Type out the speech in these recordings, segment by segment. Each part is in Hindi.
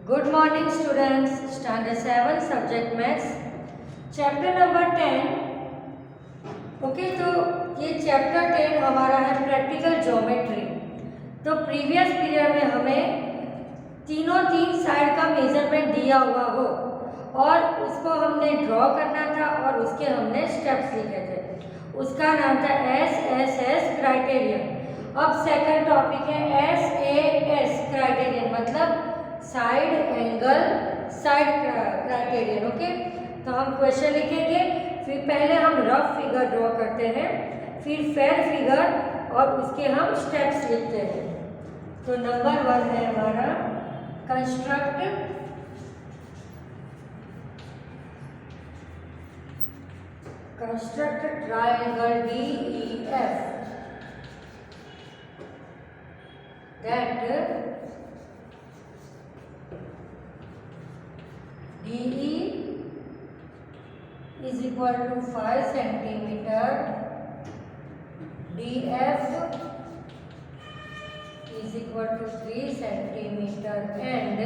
Good morning students. Standard 7 subject maths chapter number 10. Okay तो ये चैप्टर 10 हमारा है प्रैक्टिकल ज्योमेट्री। तो प्रीवियस पीरियड में हमें तीन साइड का मेजरमेंट दिया हुआ हो और उसको हमने ड्रॉ करना था और उसके हमने स्टेप्स लिखे थे। उसका नाम था SSS क्राइटेरियन। अब सेकंड टॉपिक है SAS क्राइटेरियन, मतलब side angle side criterion. Okay, तो हम क्वेश्चन लिखेंगे, फिर पहले हम रफ फिगर ड्रॉ करते हैं, फिर फेयर फिगर और उसके हम स्टेप्स लिखते हैं। तो नंबर 1 है हमारा construct triangle DEF that DE is equal to 5 centimeter, DF is equal to 3 centimeter and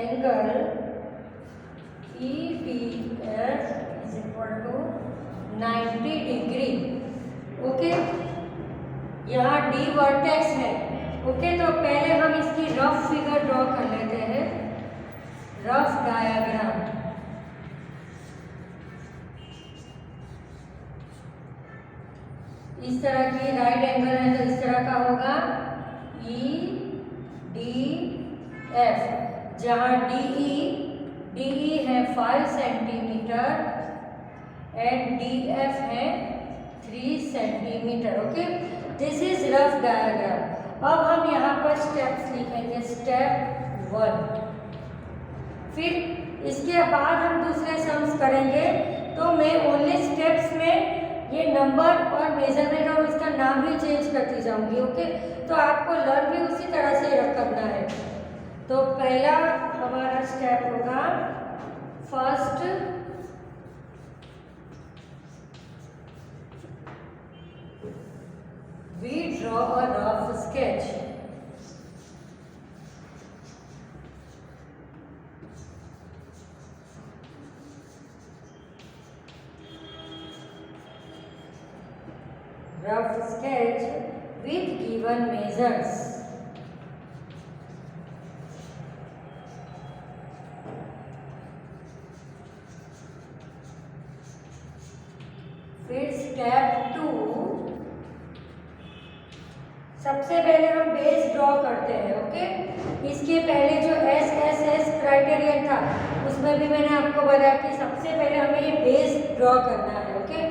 angle EDF is equal to 90 degree। Okay, यहाँ D वर्टेक्स है। ओके, तो पहले हम इसकी रफ फिगर ड्रॉ कर लेते हैं, रफ डायग्राम। इस तरह की राइट एंगल है तो इस तरह का होगा EDF, जहां DE है 5 सेंटीमीटर एंड DF है 3 centimetre. Okay, this is rough diagram. अब हम यहाँ पर स्टेप्स लिखेंगे, स्टेप 1। फिर इसके बाद हम दूसरे सम्स करेंगे। तो मैं ओनली स्टेप्स में ये नंबर और मेजरमेंट और उसका नाम ही चेंज करती जाऊंगी। ओके, तो आपको लर्न भी उसी तरह से करना है। तो पहला हमारा स्टेप होगा, first we draw a rough sketch. Rough sketch with given measures। फिर स्टेप 2, सबसे पहले हम बेस ड्रॉ करते हैं। ओके, इसके पहले जो SSS क्राइटेरियन था उसमें भी मैंने आपको बताया कि सबसे पहले हमें ये बेस ड्रॉ करना है। ओके,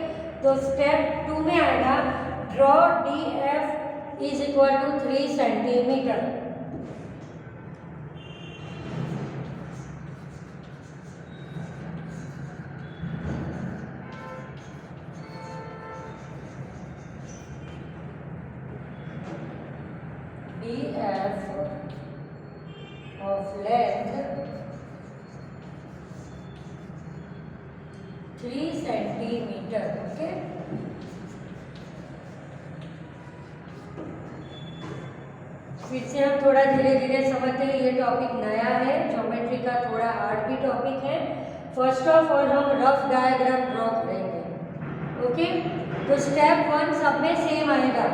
तो स्टेप 2 में आएगा, draw DF is equal to 3 centimetre. DF of length 3 centimetre. Okay, फिर से हम थोड़ा धीरे धीरे समझते हैं। ये टॉपिक नया है, ज्योमेट्री का थोड़ा हार्ड भी टॉपिक है। फर्स्ट ऑफ ऑल हम रफ डायग्राम ड्रॉ करेंगे। ओके, तो स्टेप 1 सब में सेम आएगा,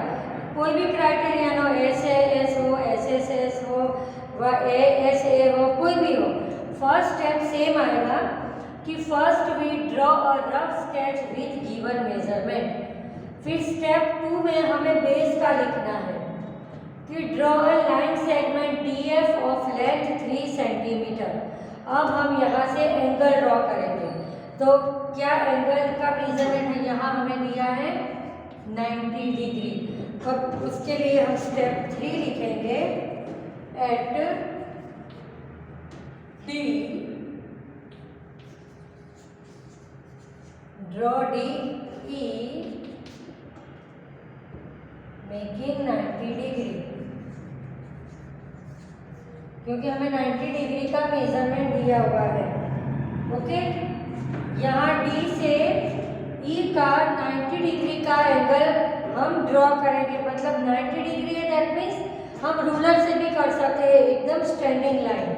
कोई भी क्राइटेरियन हो, SAS हो, SSS हो व ASA हो, कोई भी हो, फर्स्ट स्टेप सेम आएगा कि first we draw a rough sketch with given measurement. फिर स्टेप 2 में हमें बेस का लिखना है कि draw a line segment DF of length 3 centimetre. अब हम यहाँ से एंगल ड्रॉ करेंगे। तो क्या एंगल का मेजरमेंट है, यहाँ हमें दिया है 90 डिग्री। अब उसके लिए हम स्टेप 3 लिखेंगे, at D draw DE making 90 degree, क्योंकि हमें 90 डिग्री का मेजरमेंट दिया हुआ है। ओके, यहाँ D से E का 90 डिग्री का एंगल हम ड्रॉ करेंगे, मतलब 90 डिग्री है, दैट मीन्स हम रूलर से भी कर सकते हैं, एकदम एक्सटेंडिंग लाइन।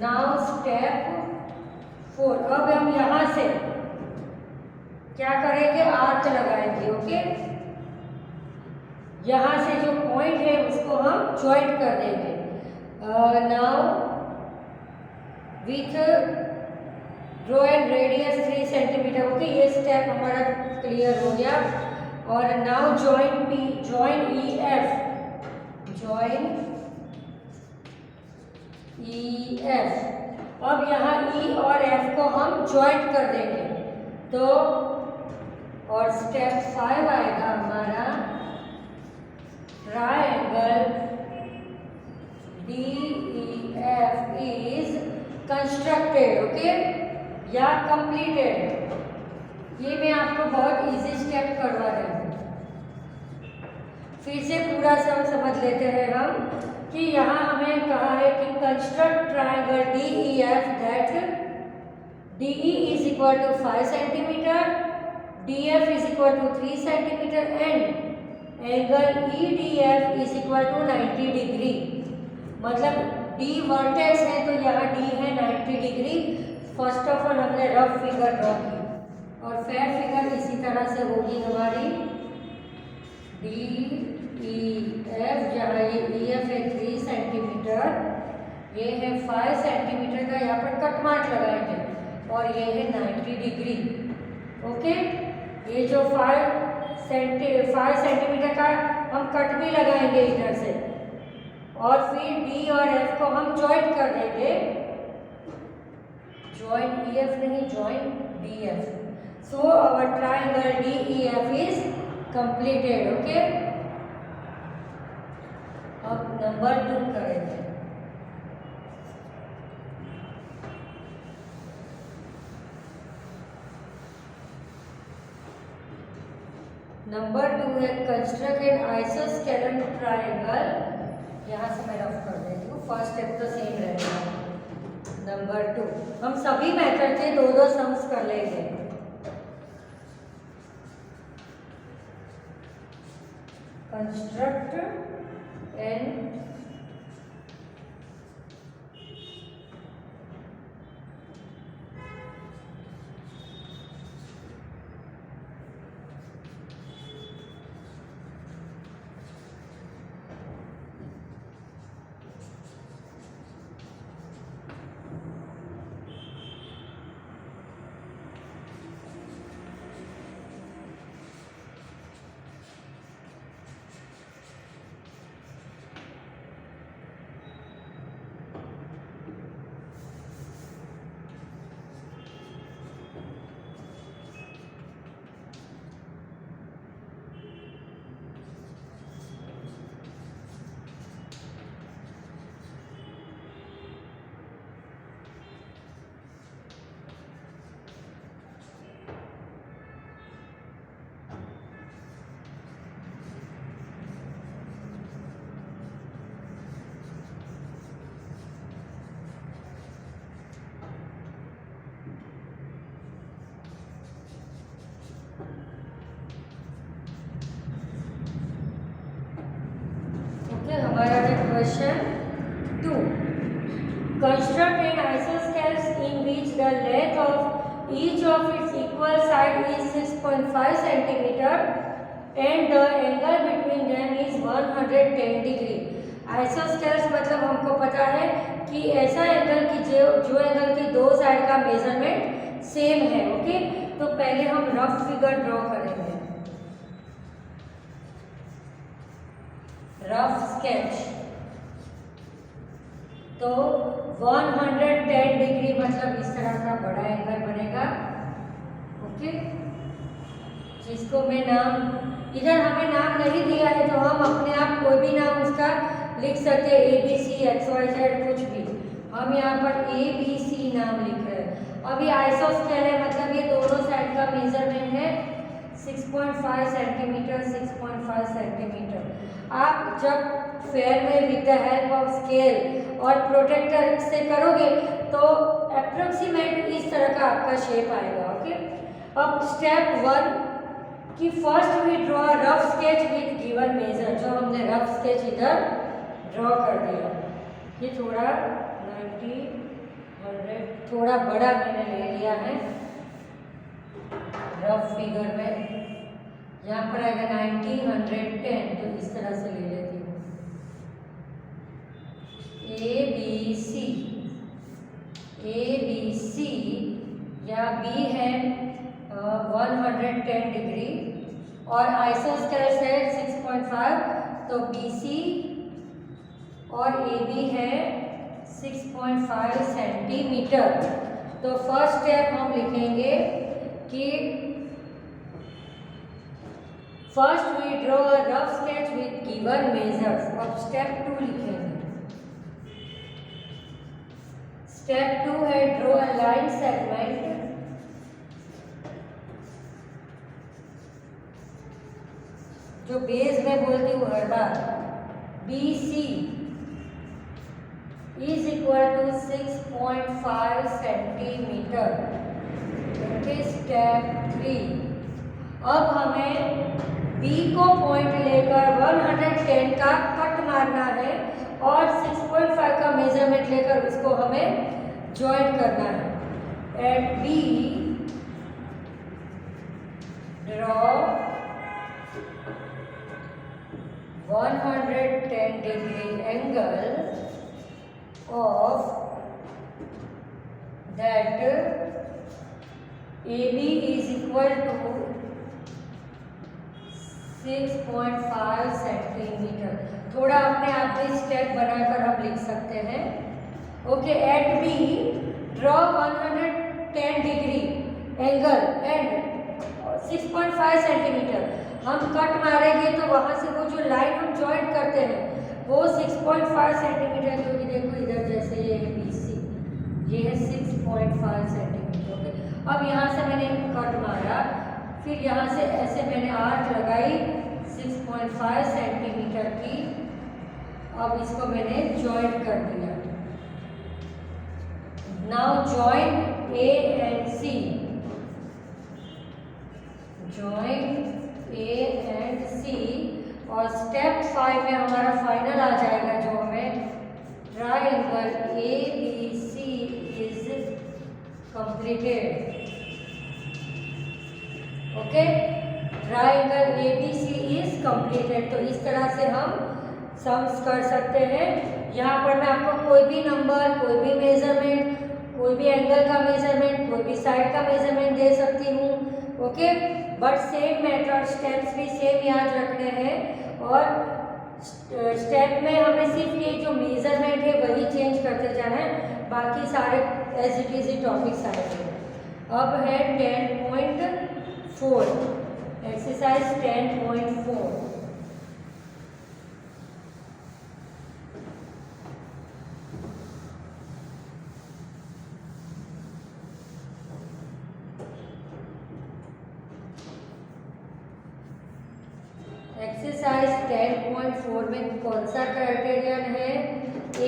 नाउ स्टेप 4, अब हम यहाँ से क्या करेंगे, आर्क लगाएंगे। ओके, यहाँ से जो पॉइंट है उसको हम ज्वाइंट कर देंगे। Now with draw and radius 3 centimetre. Okay, ये स्टेप हमारा क्लियर हो गया। और now join P, join E F, join E F. अब यहाँ ई और एफ को हम ज्वाइंट कर देंगे। तो और स्टेप 5 आएगा हमारा triangle DEF is constructed. Okay, या कंप्लीटेड। ये मैं आपको बहुत इजी स्टेप करवा रही हूँ। फिर से पूरा सब समझ लेते हैं हम कि यहाँ हमें कहा है कि construct triangle DEF that DE is equal to 5 centimeter, DF is equal to 3 centimeter and angle EDF is equal to 90 degree. मतलब D वर्टेक्स है तो यहाँ D है 90 डिग्री। फर्स्ट ऑफ ऑल हमने रफ फिगर ड्रॉ की और फेयर फिगर इसी तरह से होगी हमारी DEF, जहाँ ये EF है 3 सेंटीमीटर, ये है 5 सेंटीमीटर का, यहाँ पर कट मार्क लगाएंगे और ये है 90 डिग्री। ओके, ये जो 5 सेंटीमीटर का हम कट भी लगाएंगे इधर से और फिर D और F को हम ज्वाइंट कर देंगे। ज्वाइंट EF नहीं, joint DF। So our triangle DEF is completed. Okay, अब नंबर 2 करेंगे। नंबर 2 है कंस्ट्रक्ट एन आइसोस्केलेटन ट्रायंगल। यहाँ से मैं रफ कर देती हूँ, फर्स्ट स्टेप तो सेम रहेगा। नंबर 2 हम सभी मेथड से 2-2 सम्स कर लेंगे। कंस्ट्रक्ट एन हमारा question 2, construct an isosceles in which the length of each of its equal side is 6.5 centimetre and the angle between them is 110 degree. Isosceles मतलब हमको पता है कि ऐसा एंगल की जो एंगल की दो साइड का मेजरमेंट सेम है। ओके, तो पहले हम रफ फिगर ड्रॉ करेंगे। रफ स्केच तो 110 डिग्री मतलब इस तरह का बड़ा एंगल बनेगा। ओके, जिसको मैं नाम, इधर हमें नाम नहीं दिया है तो हम अपने आप कोई भी नाम उसका लिख सकते हैं, ABC XYZ कुछ भी। हम यहाँ पर ABC नाम लिख रहे हैं। अभी आइसोस्केल है मतलब ये दोनों साइड का मेजरमेंट है 6.5 सेंटीमीटर 6.5 सेंटीमीटर। आप जब फेयर में with the help of scale और प्रोटेक्टर से करोगे तो अप्रोक्सीमेट इस तरह का आपका शेप आएगा। ओके, अब स्टेप 1 कि first we draw rough sketch with given measure, जो हमने रफ स्केच इधर ड्रॉ कर दिया। ये थोड़ा 90 100 थोड़ा बड़ा मैंने ले लिया है रफ फिगर में। यहाँ पर आएगा 90 110, तो इस तरह से ले लेती हूँ। ए बी सी या बी है 110 डिग्री और आइसोस्केल्स है 6.5, तो बी सी और ए बी है 6.5 सेंटीमीटर। तो फर्स्ट स्टेप हम लिखेंगे कि first we draw a rough sketch with given measures. अब स्टेप 2 लिखेंगे। स्टेप 2 है ड्रॉ अ लाइन सेगमेंट जो बेस में बोलती हूँ हर बार, B C is equal to 6.5 centimetre. Step 3, अब हमें बी को पॉइंट लेकर 110 का कट मारना है और 6.5 का मेजरमेंट लेकर उसको हमें ज्वाइन करना है। At B draw 110 degree angle of that AB is equal to 6.5 centimetre. थोड़ा अपने आप भी स्टेप बनाकर हम लिख सकते हैं। Okay, at B draw 110 degree angle and 6.5 centimetre. हम कट मारेंगे तो वहाँ से वो जो लाइन हम जॉइंट करते हैं वो 6.5 सेंटीमीटर, क्योंकि देखो इधर जैसे ये है BC, ये है 6.5 सेंटीमीटर। ओके, अब यहाँ से मैंने कट मारा, फिर यहाँ से ऐसे मैंने आर्क लगाई 6.5 सेंटीमीटर की। अब इसको मैंने जॉइंट कर दिया। Now joint A and C, joint A and C। और स्टेप 5 में हमारा फाइनल आ जाएगा जो हमें triangle ABC is completed. Okay, triangle ABC is completed. तो इस तरह से हम सम्स कर सकते हैं। यहाँ पर मैं आपको कोई भी नंबर, कोई भी मेजरमेंट, कोई भी एंगल का मेजरमेंट, कोई भी साइड का मेजरमेंट दे सकती हूँ। Okay, but same method, steps भी सेम याद रखने हैं और स्टेप में हमें सिर्फ ये जो मेजरमेंट है वही चेंज करते जाना है, बाकी सारे एज इट इज ही टॉपिक्स आएंगे। अब है 10.4, एक्सरसाइज 10.4। एक्सरसाइज 10.4 में कौन सा क्राइटेरियन है?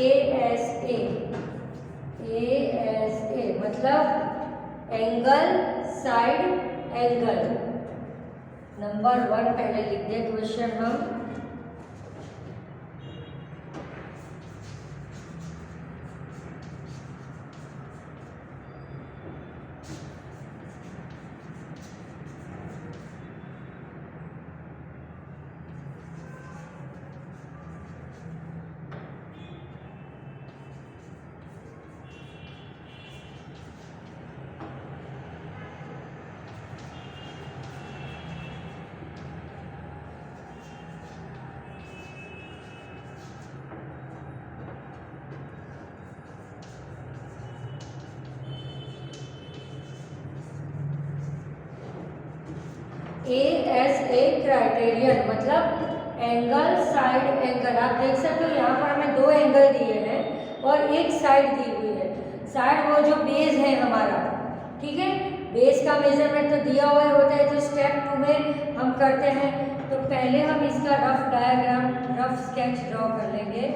ASA। ASA मतलब एंगल साइड एंगल। नंबर 1 पहले लिख दे क्वेश्चन हम। ASA क्राइटेरियन मतलब एंगल साइड एंगल। आप देख सकते हो यहाँ पर हमें 2 एंगल दिए हैं और एक साइड दी हुई है। साइड वो जो बेस है हमारा, ठीक है, बेस का मेजरमेंट तो दिया हुआ होता है। तो स्टेप 2 में हम करते हैं, तो पहले हम इसका rough diagram, rough sketch draw कर लेंगे।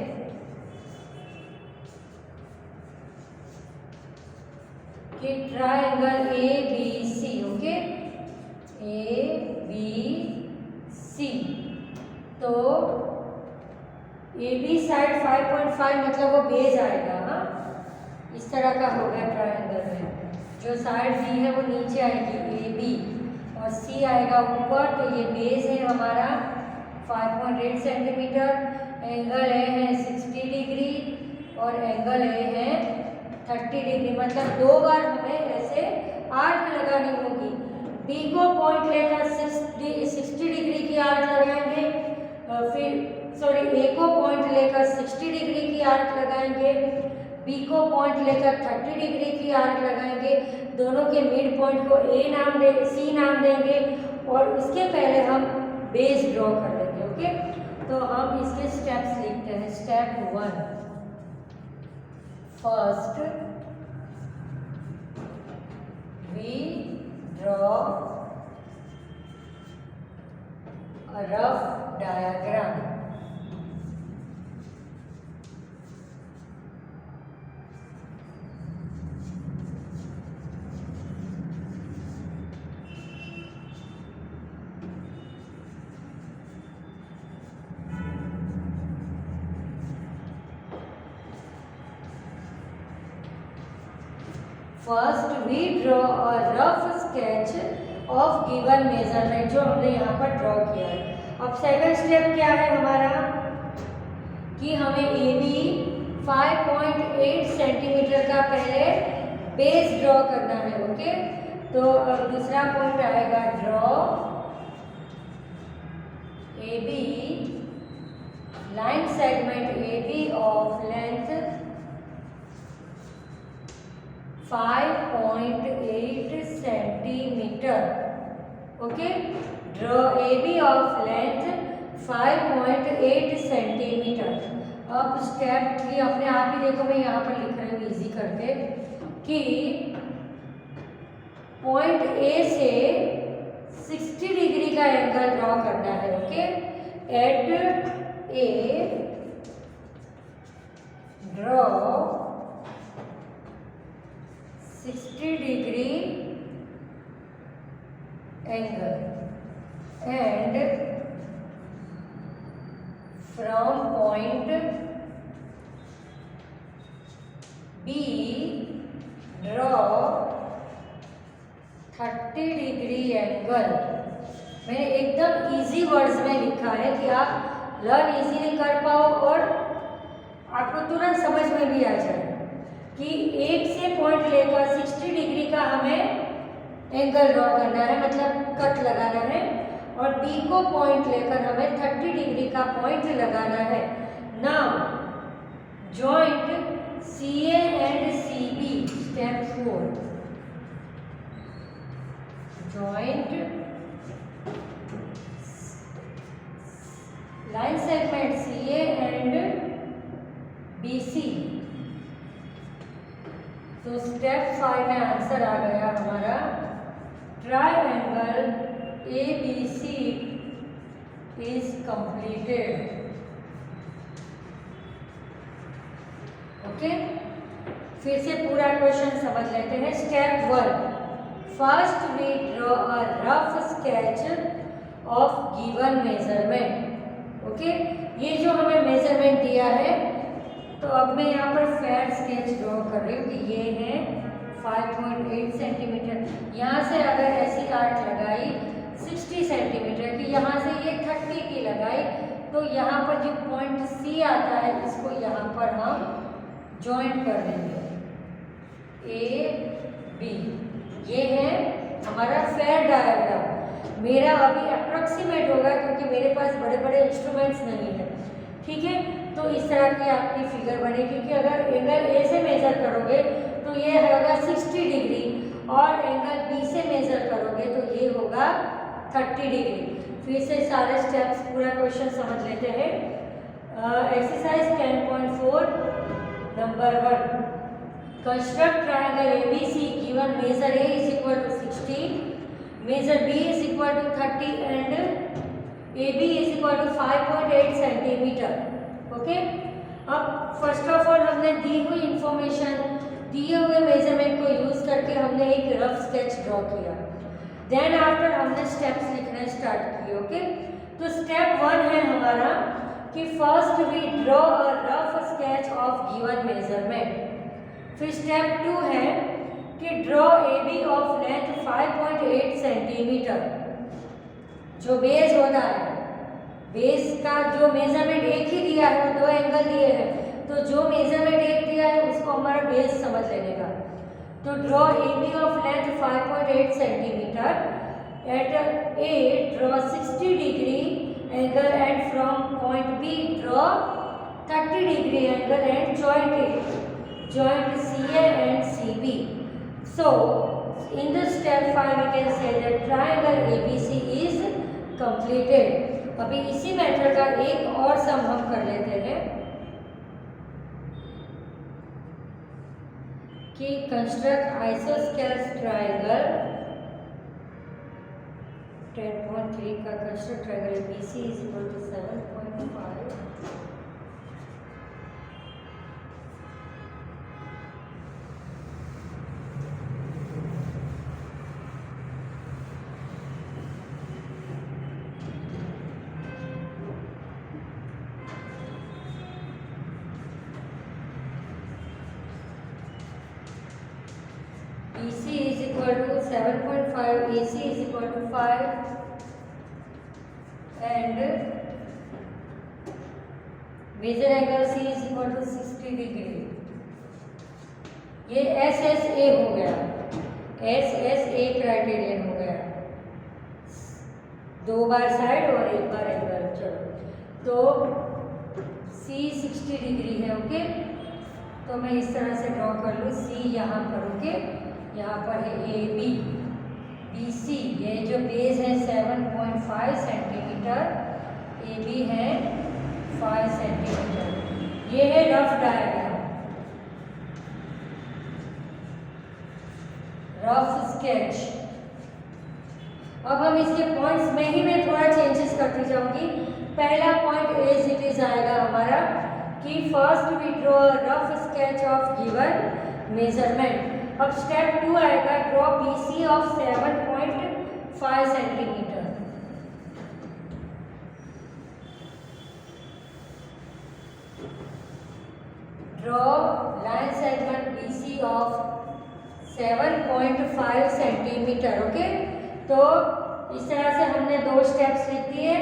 कि ट्रायंगल ABC, ओके, ABC, तो ए बी साइड 5.5 मतलब वो बेस आएगा। हाँ, इस तरह का होगा ट्रायंगल में, जो साइड बी है वो नीचे आएगी ए बी और सी आएगा ऊपर, तो ये बेस है हमारा 5.8 सेंटीमीटर। एंगल ए है 60 डिग्री और एंगल ए है 30 डिग्री, मतलब 2 बार हमें ऐसे आर्क लगानी होगी। बी को पॉइंट लेकर 60 डिग्री की आर्क लगाएंगे, फिर ए को पॉइंट लेकर 60 डिग्री की आर्क लगाएंगे, बी को पॉइंट लेकर 30 डिग्री की आर्क लगाएंगे। दोनों के मिड पॉइंट को सी नाम देंगे और उसके पहले हम बेस ड्रॉ कर देंगे। ओके, तो हम इसके स्टेप्स लिखते हैं। Step 1, first we draw a rough diagram first we draw a rough sketch of given measurement, जो हमने यहाँ पर ड्रॉ किया है। अब सेकंड स्टेप क्या है हमारा कि हमें ए बी 5.8 सेंटीमीटर का पहले बेस ड्रॉ करना है। ओके, तो अब दूसरा पॉइंट आएगा draw A B line segment A B of length 5.8 centimetre. Okay, draw A B of length 5.8 centimetre. अब स्टेप 3 अपने आप ही देखो, मैं यहाँ पर लिख रही हूँ इजी करके कि पॉइंट ए से 60 डिग्री का एंगल ड्रॉ करना है। Okay, eight A draw 60 degree angle and from point B draw 30 degree angle। मैंने एकदम इजी वर्ड्स में लिखा है कि आप लर्न इजीली कर पाओ और आपको तुरंत समझ में भी आ जाए कि एक से पॉइंट लेकर 60 डिग्री का हमें एंगल ड्रॉ करना है, मतलब कट लगाना है, और बी को पॉइंट लेकर हमें 30 डिग्री का पॉइंट लगाना है। Now joint C A and C B, step 4, joint line segment C A and B C. तो स्टेप 5 में आंसर आ गया हमारा triangle A B C is completed. Okay, फिर से पूरा क्वेश्चन समझ लेते हैं। Step 1, first we draw a rough sketch of given measurement. Okay, ये जो हमें मेजरमेंट दिया है, तो अब मैं यहाँ पर फेयर स्केच ड्रॉ कर रही हूँ कि ये है 5.8 सेंटीमीटर। यहाँ से अगर ऐसी आर्क लगाई 60 सेंटीमीटर की, यहाँ से ये 30 की लगाई, तो यहाँ पर जो पॉइंट सी आता है इसको यहाँ पर हम ज्वाइंट कर देंगे ए बी। ये है हमारा फेयर डायग्राम। मेरा अभी अप्रोक्सीमेट होगा क्योंकि मेरे पास बड़े बड़े इंस्ट्रूमेंट्स नहीं है। ठीक है, तो इस तरह की आपकी फिगर बनेगी। क्योंकि अगर एंगल ए से मेजर करोगे तो ये होगा 60 डिग्री और एंगल बी से मेजर करोगे तो ये होगा 30 डिग्री। फिर से सारे स्टेप्स पूरा क्वेश्चन समझ लेते हैं। Exercise 10.4 number 1, construct triangle ABC given measure A is equal to 60, measure B is equal to 30 and AB is equal to 5.8 centimetre. Okay, अब फर्स्ट ऑफ ऑल हमने दी हुई इंफॉर्मेशन, दिए हुए मेजरमेंट को यूज करके हमने एक रफ स्केच ड्रॉ किया। देन आफ्टर हमने स्टेप्स लिखना स्टार्ट किए। ओके, तो स्टेप 1 है हमारा कि first we draw a rough sketch of given measurement. फिर स्टेप 2 है कि draw A B of length 5.8 centimetre. जो बेस होता है, बेस का जो मेजरमेंट एक ही दिया है, दो एंगल दिए हैं, तो जो मेजरमेंट एक दिया है उसको हमारा बेस समझ लेने का। तो draw A B of length 5.8 centimetre at A draw 60 degree angle and from point B draw 30 degree angle and joint CA and CB. So in the step 5 we can say that triangle ABC is completed. अभी इसी मेथड का एक और सम हम कर लेते हैं कि कंस्ट्रक्ट आइसोस्केल्स ट्रायंगल 10.3 का construct triangle ABC is equal to 7.5 BC is equal to 7.5, AC is equal to 5 and major angle C is equal to 60 degree। ये SSA हो गया, SSA क्राइटेरियन हो गया, 2 बार साइड और 1 बार एंगल। चलो तो C 60 डिग्री है, ओके। तो मैं इस तरह से ड्रॉ कर लूँ, C यहाँ पर, ओके। यहाँ पर है ए बी, बी सी, ये जो बेस है 7.5 सेंटीमीटर, ए बी है 5 सेंटीमीटर। ये है रफ डायग्राम, रफ स्केच। अब हम इसके पॉइंट्स में ही मैं थोड़ा चेंजेस करती जाऊंगी। पहला पॉइंट एज इट इज आएगा हमारा कि first we draw rough sketch of given measurement. अब स्टेप 2 आएगा draw BC of 7.5 centimetre. Draw line segment BC of 7.5 centimetre, okay. तो इस तरह से हमने 2 स्टेप्स लिख दिए।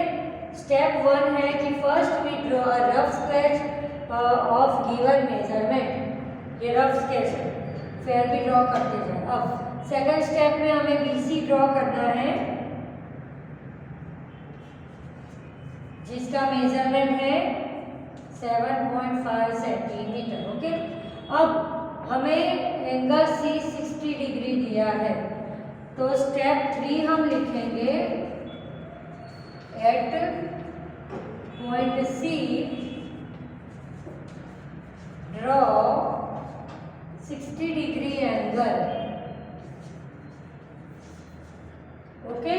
स्टेप 1 है कि first we draw rough sketch of given measurement, ये रफ स्केच है, फिर भी ड्रॉ करते जाए। अब सेकंड स्टेप में हमें BC ड्रॉ करना है जिसका मेजरमेंट है 7.5 सेंटीमीटर, ओके। अब हमें एंगल C 60 डिग्री दिया है, तो स्टेप 3 हम लिखेंगे at point C draw 60 degree angle, okay.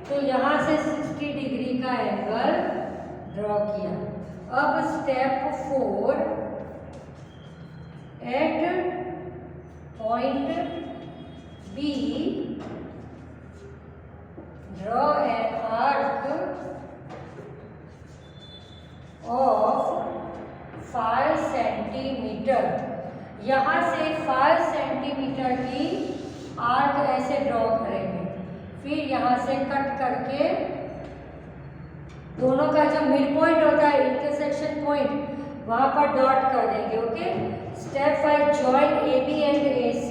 तो यहां से 60 डिग्री का एंगल ड्रॉ किया। अब step 4 at point B draw an arc of 5 centimetre. यहाँ से 5 सेंटीमीटर की आर्क ऐसे ड्रॉ करेंगे, फिर यहाँ से कट करके दोनों का जो मिड पॉइंट होता है, इंटरसेक्शन पॉइंट, वहाँ पर डॉट कर देंगे, okay. Step 5 join AB and AC।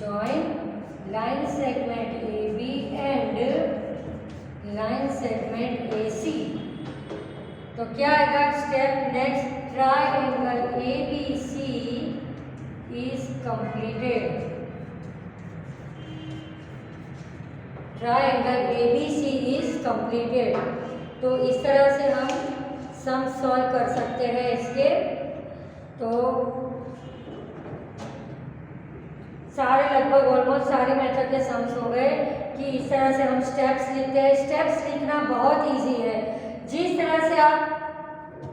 Join line segment AB and line segment AC। तो क्या आएगा step next, triangle ABC is completed. Triangle ABC is completed. तो इस तरह से हम सम सॉल्व कर सकते हैं इसके। तो सारे लगभग ऑलमोस्ट सारे मेथड के सम्स हो गए कि इस तरह से हम स्टेप्स लिखते हैं। स्टेप्स लिखना बहुत इजी है, जिस तरह से आप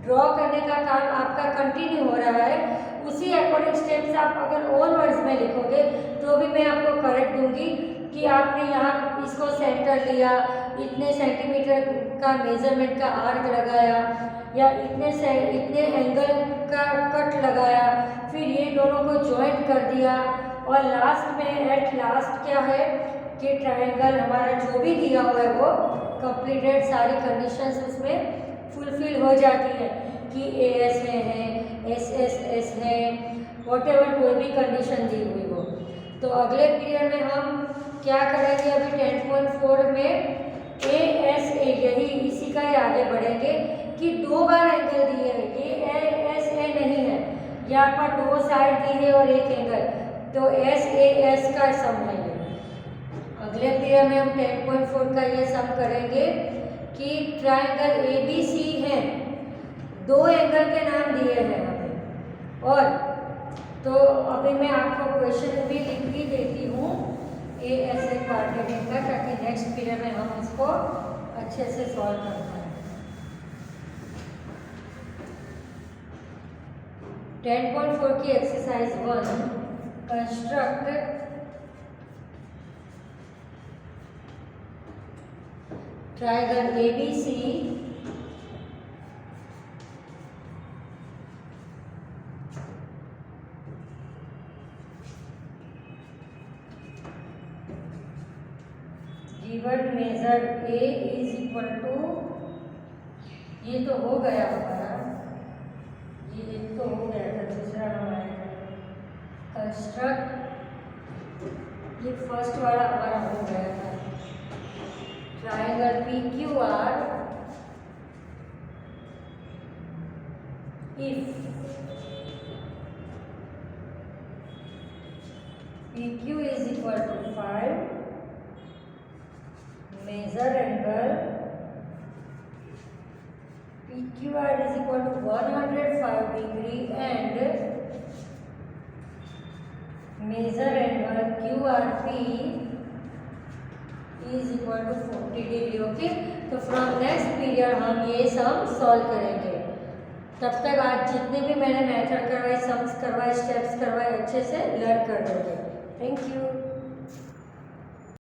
ड्रॉ करने का काम आपका कंटिन्यू हो रहा है उसी अकॉर्डिंग स्टेप्स आप अगर ओन वर्ड्स में लिखोगे तो भी मैं आपको करेक्ट दूंगी। कि आपने यहाँ इसको सेंटर लिया, इतने सेंटीमीटर का मेजरमेंट का आर्क लगाया या इतने एंगल का कट लगाया, फिर ये दोनों को जॉइंट कर दिया और लास्ट में एट लास्ट क्या है कि ट्रायंगल हमारा जो भी दिया हुआ है वो कंप्लीटेड, सारी कंडीशंस उसमें फुलफिल हो जाती है कि AS है SSS है, वॉटेवर कोई भी कंडीशन दी हुई हो। तो अगले पीरियड में हम क्या करेंगे, अभी 10.4 में ASA यही इसी का ही आगे बढ़ेंगे कि 2 बार एंगल दिए हैं, ये ASA नहीं है, यहाँ पर 2 साइड दी है और एक एंगल, तो SAS का सम है ये। अगले पीरियड में हम 10.4 का ये सम करेंगे कि ट्रायंगल ABC है, 2 एंगल के नाम दिए हैं हमें, और तो अभी मैं आपको क्वेश्चन भी लिख भी देती हूँ ASA क्वाड्रेटिक का, ताकि नेक्स्ट पीरियड में हम इसको अच्छे से सॉल्व कर पाएँ। 10.4 की exercise 1, construct triangle ABC given measure A is equal to, ये तो हो गया हमारा, ये तो हो गया था, दूसरा हमारा कंस्ट्रक्ट, ये फर्स्ट वाला हमारा हो गया था, triangle PQR if PQ is equal to 5, measure angle PQR is equal to 105 degree and measure angle QRP is equal to 40 degree. Okay, तो फ्रॉम नेक्स्ट पीरियड हम ये सम सॉल्व करेंगे। तब तक आज जितने भी मैंने मेथड करवाए, सम्स करवाए, स्टेप्स करवाए, अच्छे से लर्न कर दोगे। Thank you.